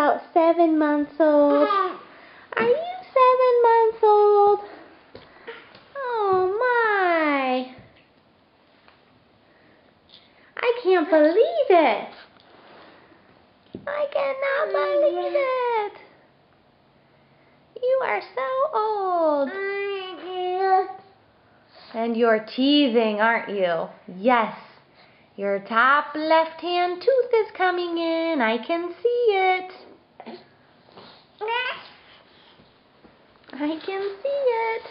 about 7 months old. Are you 7 months old? Oh my. I can't believe it. I cannot believe it. You are so old. And you're teething, aren't you? Yes. Your top left-hand tooth is coming in. I can see it. I can see it.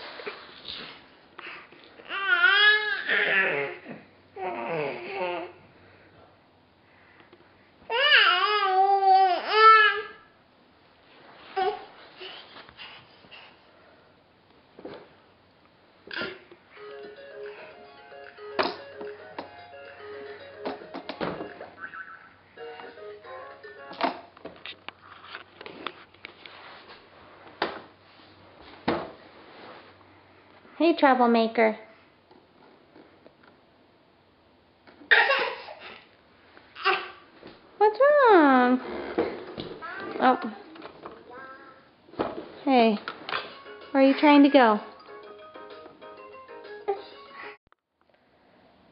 Hey, troublemaker. What's wrong? Oh. Hey, where are you trying to go?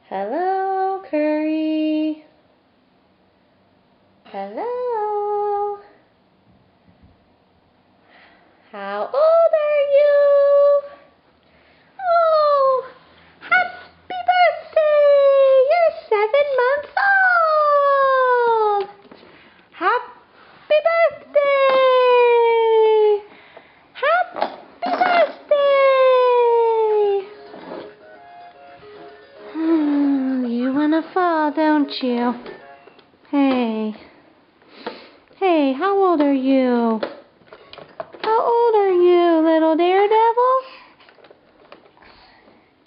Hello, Curry. Hello. How old are you? Oh, happy birthday! You're 7 months old! Happy birthday! Happy birthday! You wanna fall, don't you? Hey. Hey, how old are you? How old are you, little daredevil?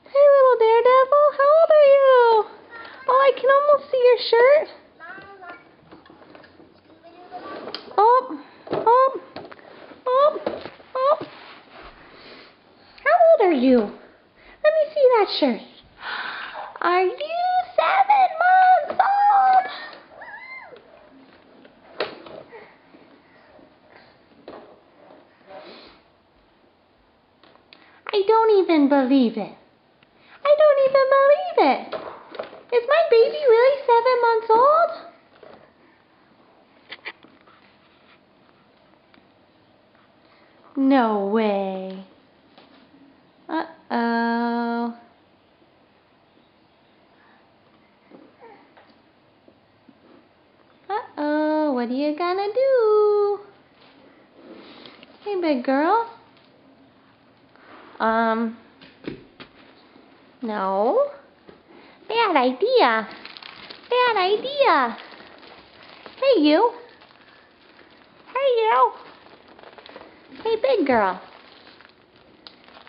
Hey, little daredevil, how old are you? Oh, I can almost see your shirt. Oh, oh, oh, oh. How old are you? Let me see that shirt. Are you 7 months old? I don't even believe it. I don't even believe it. Is my baby really 7 months old? No way. Uh-oh. Uh-oh, what are you gonna do? Hey, big girl. No. Bad idea. Bad idea. Hey, you. Hey, you. Hey, big girl.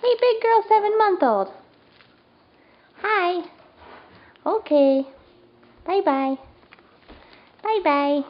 Hey, big girl, 7-month-old. Hi. Okay. Bye-bye. Bye-bye.